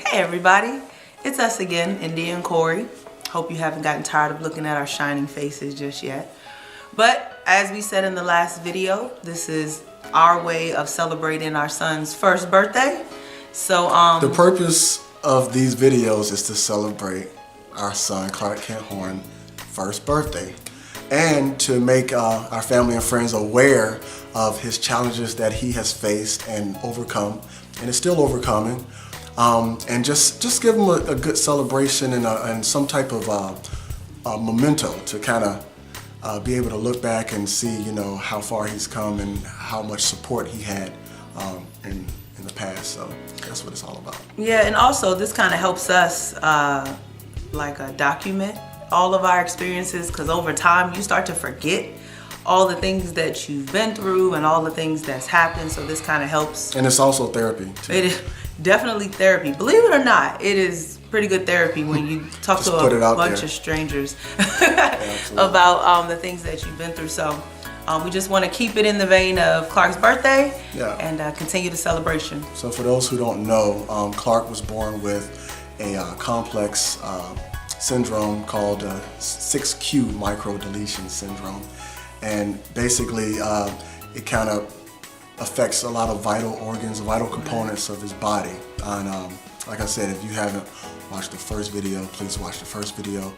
Hey everybody, it's us again, India and Corey. Hope you haven't gotten tired of looking at our shining faces just yet. But as we said in the last video, this is our way of celebrating our son's first birthday. So the purpose of these videos is to celebrate our son Clark Kent Horn first birthday and to make our family and friends aware of his challenges that he has faced and overcome and is still overcoming. And just give him a good celebration and some type of memento to kind of be able to look back and see, you know, how far he's come and how much support he had in the past. So that's what it's all about. Yeah, and also this kind of helps us document all of our experiences, because over time you start to forget all the things that you've been through and all the things that's happened. So this kind of helps. And it's also therapy too. It is definitely therapy. Believe it or not, it is pretty good therapy when you talk to a bunch of strangers about the things that you've been through. So we just want to keep it in the vein of Clark's birthday and continue the celebration. So for those who don't know, Clark was born with a complex syndrome called 6Q microdeletion syndrome. And basically it kind of affects a lot of vital organs, vital components of his body. And like I said, if you haven't watched the first video, please watch the first video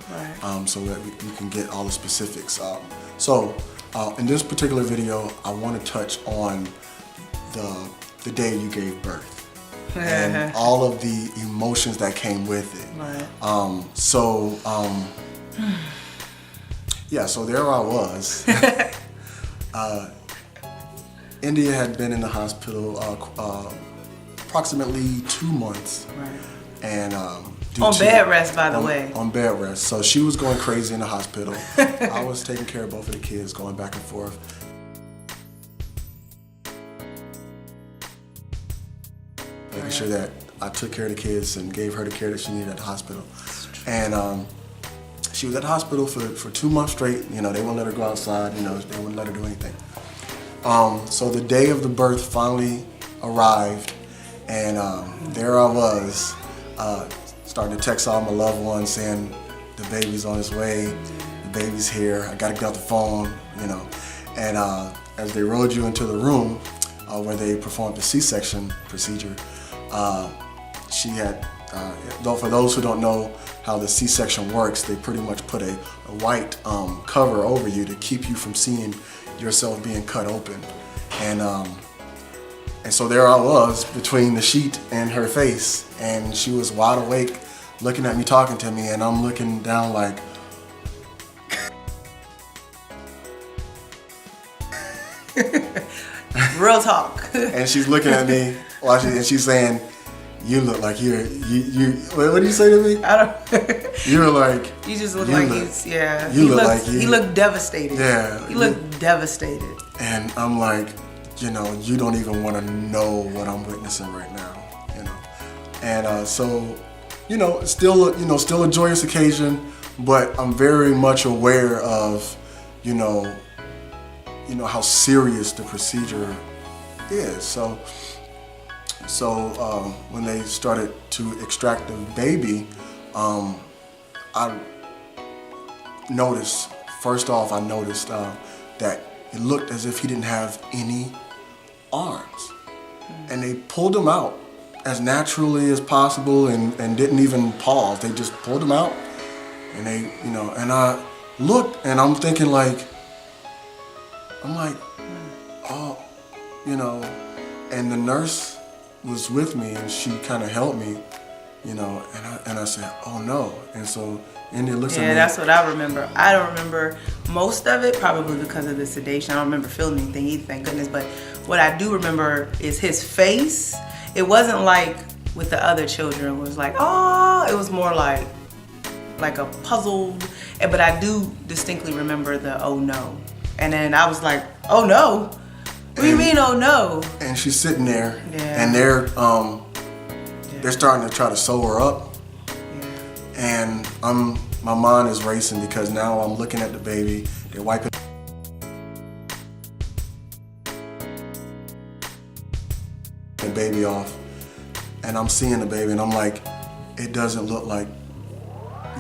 so that you can get all the specifics. So in this particular video, I want to touch on the day you gave birth and all of the emotions that came with it. Yeah, so there I was. India had been in the hospital approximately 2 months. And on bed rest, by the way. On bed rest. So she was going crazy in the hospital. I was taking care of both of the kids, going back and forth. Making sure that I took care of the kids and gave her the care that she needed at the hospital. And she was at the hospital for 2 months straight. You know, they wouldn't let her go outside. You know, they wouldn't let her do anything. So the day of the birth finally arrived, and there I was, starting to text all my loved ones saying the baby's on his way, the baby's here, I gotta get off the phone, you know. And as they rode you into the room where they performed the C-section procedure, she had, for those who don't know how the C-section works, they pretty much put a white cover over you to keep you from seeing yourself being cut open. And so there I was between the sheet and her face, and she was wide awake looking at me, talking to me, and I'm looking down like real talk. And she's looking at me watching, and she's saying, "You look like you what do you say to me?" I don't. You were like, you just look like he's, yeah. You look like you. He looked devastated. Yeah. He looked devastated. And I'm like, you know, you don't even want to know what I'm witnessing right now, you know. And so, you know, still a joyous occasion, but I'm very much aware of, you know how serious the procedure is. So when they started to extract the baby, I noticed, first off, that it looked as if he didn't have any arms. And they pulled him out as naturally as possible and didn't even pause. They just pulled him out, and they, you know, and I looked and I'm thinking like, oh, you know, and the nurse was with me and she kind of helped me, you know, and I said, oh no. And so India looks at me. Yeah, that's what I remember. I don't remember most of it, probably because of the sedation. I don't remember feeling anything either, thank goodness. But what I do remember is his face. It wasn't like with the other children. It was like, oh, it was more like a puzzled. But I do distinctly remember the oh no. And then I was like, oh no? What do you mean, oh no? And she's sitting there, and they're starting to try to sew her up. And my mind is racing because now I'm looking at the baby. They're wiping the baby off, and I'm seeing the baby, and I'm like, it doesn't look like,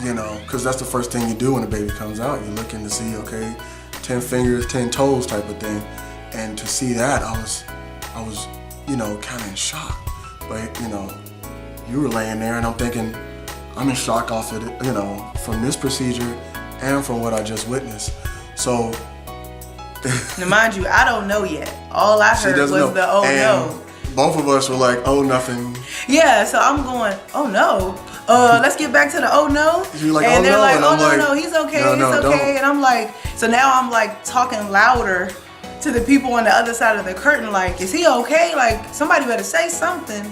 you know, because that's the first thing you do when a baby comes out. You're looking to see, okay, 10 fingers, 10 toes type of thing. And to see that, I was, you know, kind of in shock. But, you know, you were laying there and I'm thinking, I'm in shock off of it, you know, from this procedure and from what I just witnessed. So. Now, mind you, I don't know yet. All I heard was the oh no. Both of us were like, oh, nothing. Yeah, so I'm going, oh no. Let's get back to the oh no. You're like, and oh they're no. like, And oh I'm no, like, no, he's okay, no, he's no, okay. don't. And I'm like, so now I'm like talking louder to the people on the other side of the curtain, like, is he okay? Like, somebody better say something.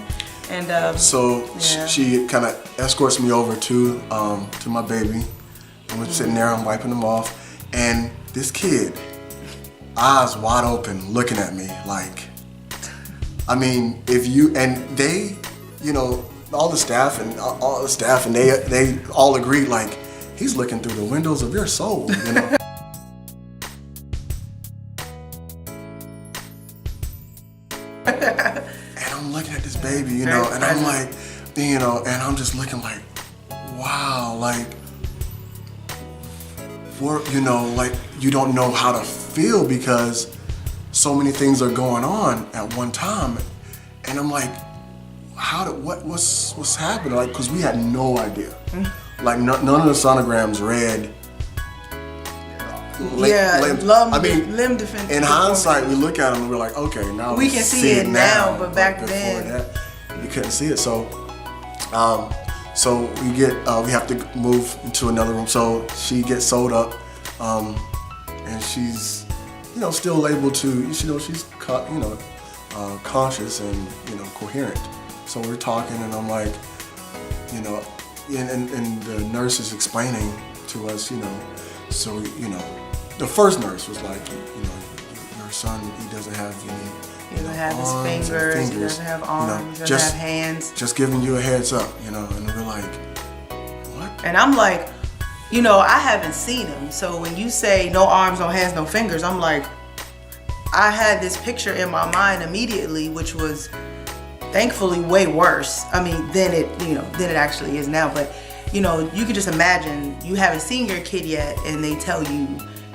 And so yeah. she kind of escorts me over to my baby. And we're sitting there, I'm wiping him off. And this kid, eyes wide open, looking at me like, I mean, they, you know, all the staff and they all agreed, like, he's looking through the windows of your soul, you know. And I'm looking at this baby, you know, and I'm like, you know, and I'm just looking like, wow, like, you know, like, you don't know how to feel because so many things are going on at one time. And I'm like, what's happening? Like, because we had no idea. Like, none of the sonograms read. Limb defense. In hindsight, we look at them and we're like, okay, now we can see it now, but back then that, you couldn't see it. So, we have to move into another room. So she gets sewed up, and she's, you know, still able to, you know, she's conscious and, you know, coherent. So we're talking, and I'm like, you know, and the nurse is explaining to us, you know, so, you know, the first nurse was like, you know, your son, he doesn't have any. He doesn't have his fingers, he doesn't have arms, he doesn't have hands. Just giving you a heads up, you know, and we're like, what? And I'm like, you know, I haven't seen him. So when you say no arms, no hands, no fingers, I'm like, I had this picture in my mind immediately, which was thankfully way worse. I mean, than it actually is now. But, you know, you could just imagine you haven't seen your kid yet and they tell you,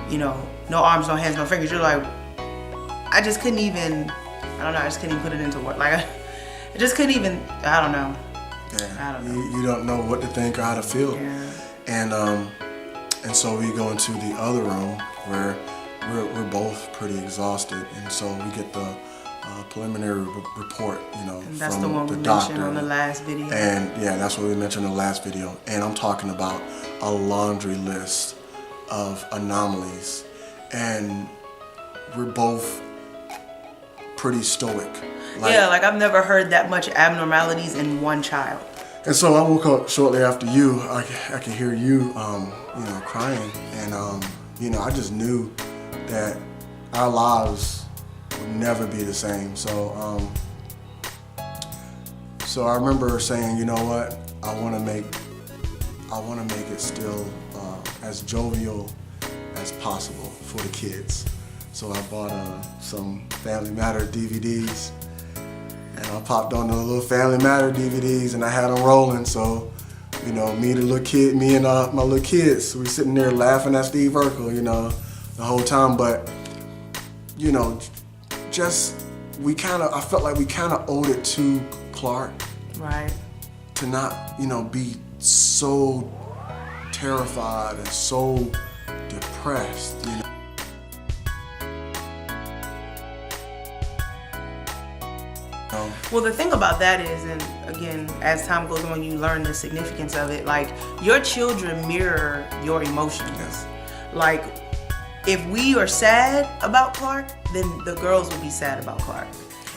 you know, no arms, no hands, no fingers. You're like, I just couldn't even put it into words. Like, I just couldn't even, I don't know. Yeah. I don't know. You don't know what to think or how to feel. Yeah. And so we go into the other room where we're both pretty exhausted, and so we get the preliminary report, you know, and that's from the one we mentioned on the last video. And yeah, that's what we mentioned in the last video. And I'm talking about a laundry list of anomalies, and we're both pretty stoic. Like I've never heard that much abnormalities in one child. And so I woke up shortly after you. I could hear you, you know, crying, and you know, I just knew that our lives would never be the same. So, so I remember saying, you know what, I want to make it still as jovial as possible for the kids. So I bought some Family Matter DVDs. And I popped on the little Family Matter DVDs, and I had them rolling. So, you know, me and my little kids, we sitting there laughing at Steve Urkel, you know, the whole time. But, you know, I felt like we kind of owed it to Clark, right? To not, you know, be so terrified and so depressed, you know. Well, the thing about that is, and again, as time goes on, you learn the significance of it. Like, your children mirror your emotions. Yes. Like, if we are sad about Clark, then the girls will be sad about Clark.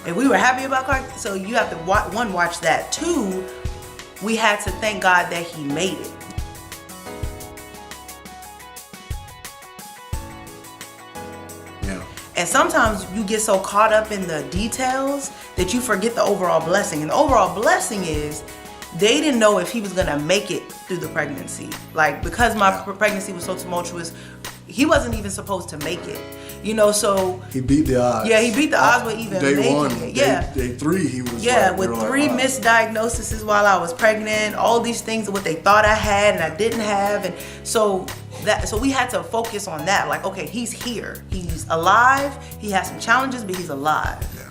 If we were happy about Clark, so you have to watch that. Two, we had to thank God that he made it. Yeah. And sometimes you get so caught up in the details that you forget the overall blessing. And the overall blessing is they didn't know if he was gonna make it through the pregnancy. Like, because my pregnancy was so tumultuous, he wasn't even supposed to make it. You know, so he beat the odds. Yeah, he beat the odds with even day making one. it. Yeah, day 3, he was with 3 misdiagnoses while I was pregnant, all these things what they thought I had and I didn't have, and so we had to focus on that. Like, okay, he's here, he's alive, he has some challenges, but he's alive. Yeah.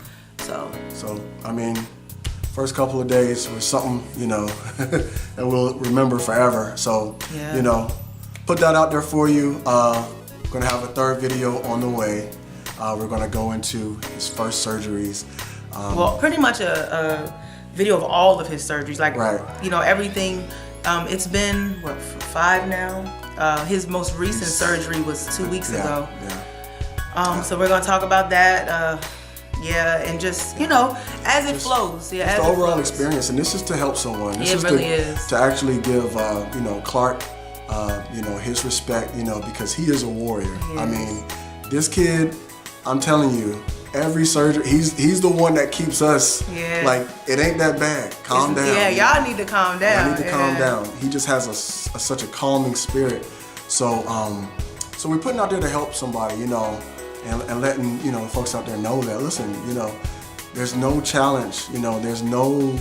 So I mean, first couple of days was something, you know, that we'll remember forever. So, you know, put that out there for you. We're gonna have a 3rd video on the way. We're gonna go into his first surgeries. Well, pretty much a video of all of his surgeries, like, you know, everything. It's been, what, 5 now? His most recent surgery was 2 weeks ago. So we're gonna talk about that. And just, you know, as it flows. Yeah, as the overall experience, and this is to help someone. This is to actually give, you know, Clark, you know, his respect, you know, because he is a warrior. I mean, this kid, I'm telling you, every surgery, he's the one that keeps us, like, it ain't that bad. Calm down. Yeah, y'all need to calm down. Y'all need to calm down. He just has such a calming spirit. So, so we're putting out there to help somebody, you know, and letting, you know, folks out there know that, listen, you know, there's no challenge, you know, there's no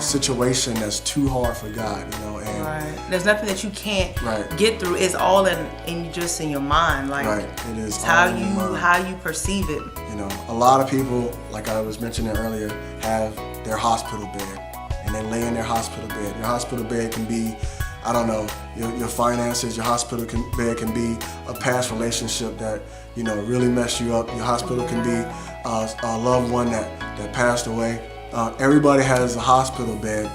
situation that's too hard for God, you know, and there's nothing that you can't get through. It's all in your mind, like it is how you perceive it. You know, a lot of people, like I was mentioning earlier, have their hospital bed, and they lay in their hospital bed. Your hospital bed can be, I don't know, your finances. Your hospital bed can be a past relationship that, you know, really messed you up. Your hospital can be a loved one that passed away. Everybody has a hospital bed,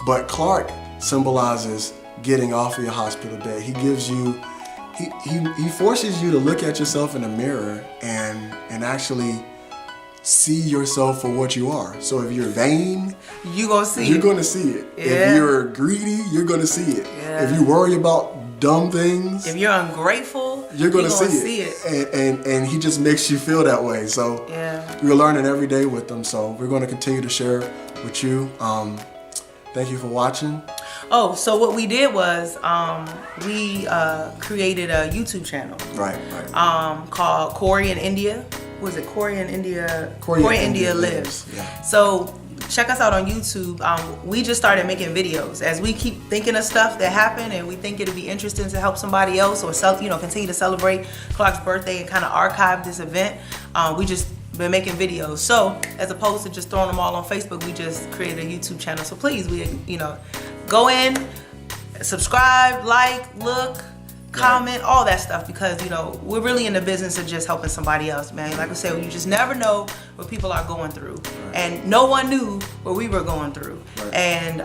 but Clark symbolizes getting off of your hospital bed. He gives you, he forces you to look at yourself in the mirror and actually see yourself for what you are. So if you're vain, you're gonna see it. If you're greedy, you're gonna see it. If you worry about dumb things, if you're ungrateful, you're gonna see it. And he just makes you feel that way. So we're learning every day with them. So we're going to continue to share with you. Thank you for watching. Oh, so what we did was we created a YouTube channel. Called Corey in India. Was it Corey in India? Corey in India Lives. Yeah. So check us out on YouTube. We just started making videos as we keep thinking of stuff that happened, and we think it'll be interesting to help somebody else, or continue to celebrate Clark's birthday and kind of archive this event. We just been making videos. So as opposed to just throwing them all on Facebook, we just created a YouTube channel. So please, go in, subscribe, like, look, comment, all that stuff, because, you know, we're really in the business of just helping somebody else, man. Like I said, you just never know what people are going through, and no one knew what we were going through. And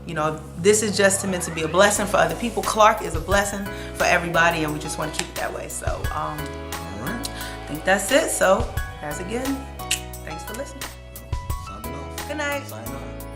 you know, this is just meant to be a blessing for other people. Clark is a blessing for everybody, and we just want to keep it that way. So I think that's it. So as again, thanks for listening. Signing off. Good night. Signing off.